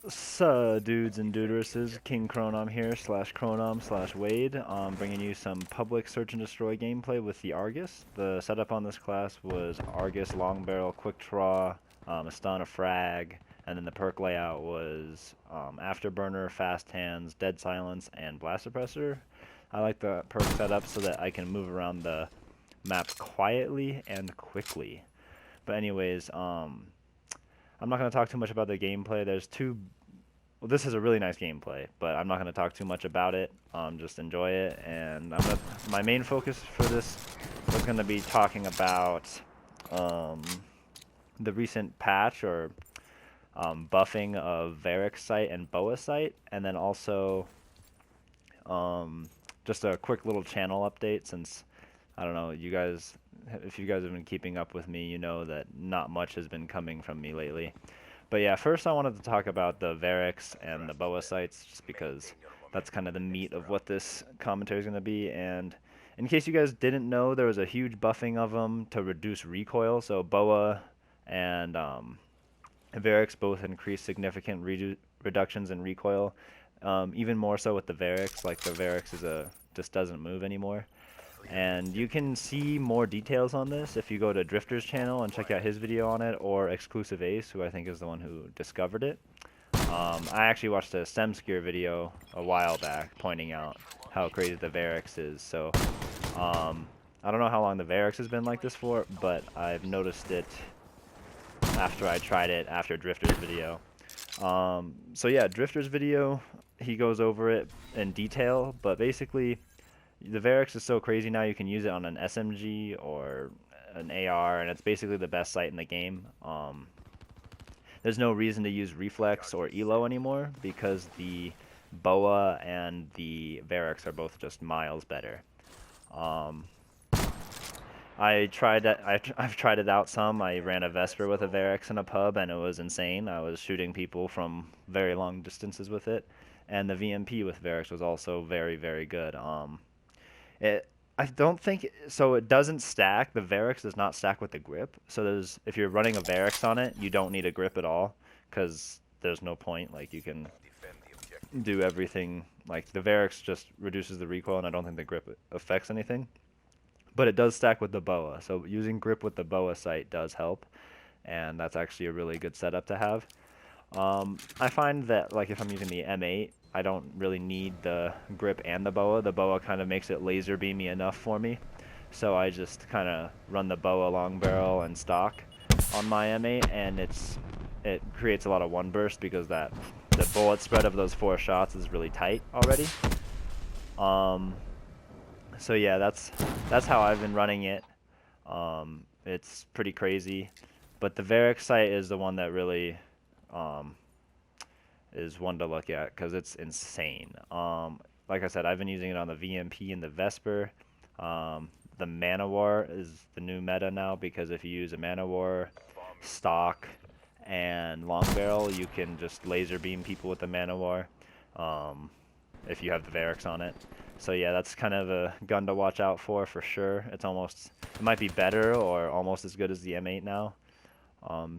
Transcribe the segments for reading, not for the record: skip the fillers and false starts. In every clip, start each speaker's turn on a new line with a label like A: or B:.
A: So, dudes and duderesses, King Chronom here, slash Chronom, slash Wade, bringing you some public search and destroy gameplay with the Argus. The setup on this class was Argus, long barrel, quick draw, a stun, a frag, and then the perk layout was afterburner, fast hands, dead silence, and blast suppressor. I like the perk setup so that I can move around the map quietly and quickly. But anyways, I'm not going to talk too much about the gameplay. Well, this is a really nice gameplay, but I'm not going to talk too much about it. Just enjoy it, and my main focus for this is going to be talking about um, the recent patch or buffing of Varix site and BOA site, and then also just a quick little channel update since I don't know, if you guys have been keeping up with me, you know that not much has been coming from me lately. But yeah, first I wanted to talk about the Varix and the BOA sites, just because that's kind of the meat of what this commentary is going to be. And in case you guys didn't know, there was a huge buffing of them to reduce recoil. So BOA and Varix both increased significant reductions in recoil. Even more so with the Varix, like the Varix just doesn't move anymore. And you can see more details on this if you go to Drifter's channel and check out his video on it, or Exclusive Ace, who I think is the one who discovered it. I actually watched a StemScare video a while back pointing out how crazy the Varix is. So I don't know how long the Varix has been like this for, but I've noticed it after I tried it after Drifter's video. So yeah, Drifter's video, he goes over it in detail, but basically the Varix is so crazy now you can use it on an SMG or an AR, and it's basically the best sight in the game. There's no reason to use Reflex or Elo anymore because the BOA and the Varix are both just miles better. I've tried it out some. I ran a Vesper with a Varix in a pub, and it was insane. I was shooting people from very long distances with it, and the VMP with Varix was also very, very good. I don't think so. It doesn't stack. The Varix does not stack with the grip. So if you're running a Varix on it, you don't need a grip at all, because there's no point. Like you can do everything. Like the Varix just reduces the recoil, and I don't think the grip affects anything. But it does stack with the BOA. So using grip with the BOA sight does help, and that's actually a really good setup to have. I find that like if I'm using the M8, I don't really need the grip and the BOA. The BOA kind of makes it laser beamy enough for me. So I just kind of run the BOA long barrel and stock on my M8, and it creates a lot of one burst because the bullet spread of those 4 shots is really tight already. So yeah, that's how I've been running it. It's pretty crazy, but the Varix sight is the one that really is one to look at because it's insane. Like I said, I've been using it on the VMP and the Vesper. The Manowar is the new meta now because if you use a Manowar, stock, and long barrel, you can just laser beam people with the Manowar if you have the Varix on it. So yeah, that's kind of a gun to watch out for sure. It might be better or almost as good as the M8 now.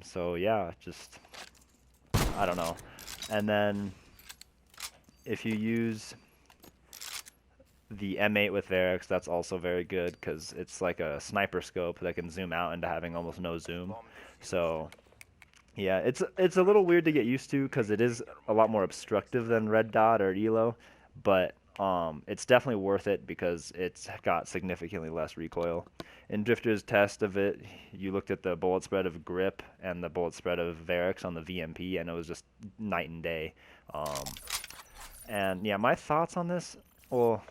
A: So yeah, just I don't know. And then if you use the M8 with Varix, that's also very good because it's like a sniper scope that can zoom out into having almost no zoom. So yeah, it's a little weird to get used to because it is a lot more obstructive than Red Dot or Elo, but it's definitely worth it because it's got significantly less recoil. In Drifter's test of it, you looked at the bullet spread of grip and the bullet spread of Varix on the VMP, and it was just night and day. And yeah, my thoughts on this, well,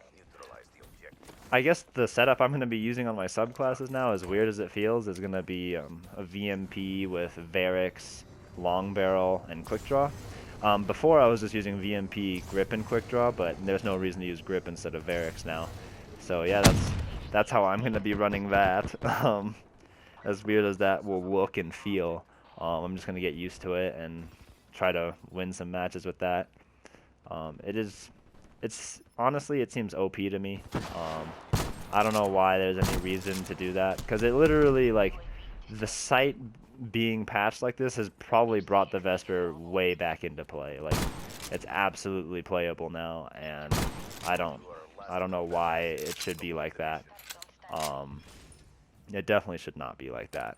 A: I guess the setup I'm going to be using on my subclasses now, as weird as it feels, is going to be a VMP with Varix, long barrel, and quick draw. Before I was just using VMP, grip, and quick draw, but there's no reason to use grip instead of Varix now. So yeah, that's how I'm going to be running that. As weird as that will look and feel, I'm just going to get used to it and try to win some matches with that. It's honestly, it seems OP to me. I don't know why there's any reason to do that, because it literally, like, the site being patched like this has probably brought the Vesper way back into play. Like, it's absolutely playable now, and I don't I don't know why it should be like that. Um, it definitely should not be like that.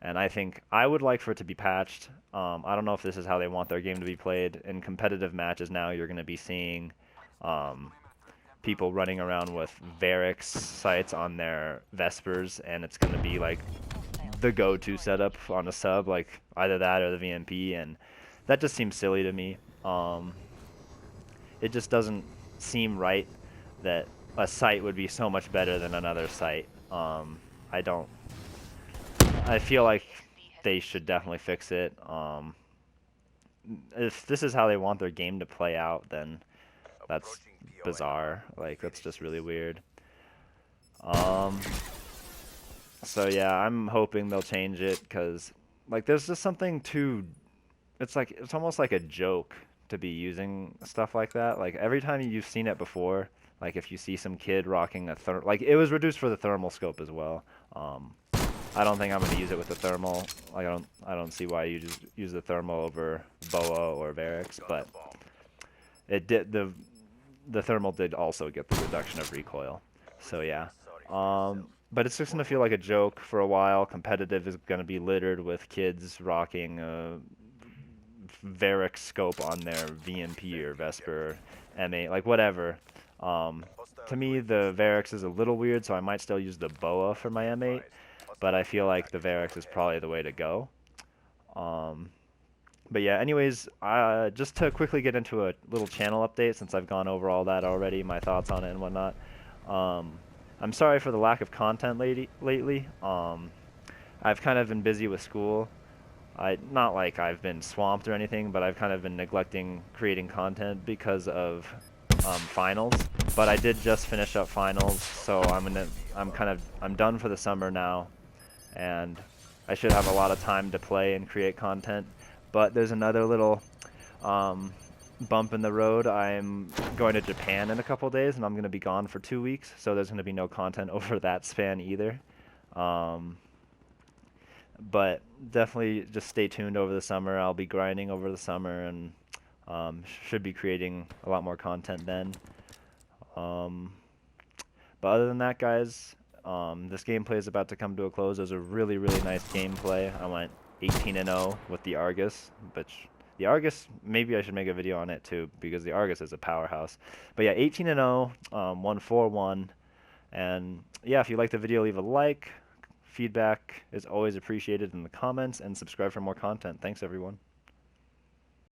A: And I think I would like for it to be patched. I don't know if this is how they want their game to be played. In competitive matches now, you're going to be seeing um, people running around with Varix sites on their Vespers, and it's going to be like the go-to setup on a sub, like either that or the VMP, and that just seems silly to me. It just doesn't seem right that a site would be so much better than another site. I don't. I feel like they should definitely fix it. If this is how they want their game to play out, then that's bizarre. Like, that's just really weird. Um, so yeah, I'm hoping they'll change it because, like, there's just something too. It's like it's almost like a joke to be using stuff like that. Like every time you've seen it before, like if you see some kid rocking a like it was reduced for the thermal scope as well. Um, I don't think I'm gonna use it with the thermal. Like I don't see why you just use the thermal over BOA or Varix, but it did the thermal did also get the reduction of recoil. So yeah. But it's just gonna feel like a joke for a while. Competitive is gonna be littered with kids rocking Varix scope on their VMP or Vesper M8, like whatever. Um, to me, the Varix is a little weird, so I might still use the BOA for my M8, but I feel like the Varix is probably the way to go. Um, but yeah, anyways, just to quickly get into a little channel update since I've gone over all that already, my thoughts on it and whatnot. Um, I'm sorry for the lack of content lately. I've kind of been busy with school. Not like I've been swamped or anything, but I've kind of been neglecting creating content because of finals. But I did just finish up finals, so I'm done for the summer now, and I should have a lot of time to play and create content. But there's another little um, bump in the road. I'm going to Japan in a couple days, and I'm going to be gone for 2 weeks, so there's going to be no content over that span either. Um, but definitely just stay tuned over the summer. I'll be grinding over the summer and should be creating a lot more content then. Um, but other than that, guys, this gameplay is about to come to a close. It was a really, really nice gameplay. I went 18-0 with the Argus, which the Argus, maybe I should make a video on it too because the Argus is a powerhouse. But yeah, 18-0, 1-4-1. And yeah, if you like the video, leave a like. Feedback is always appreciated in the comments, and subscribe for more content. Thanks, everyone.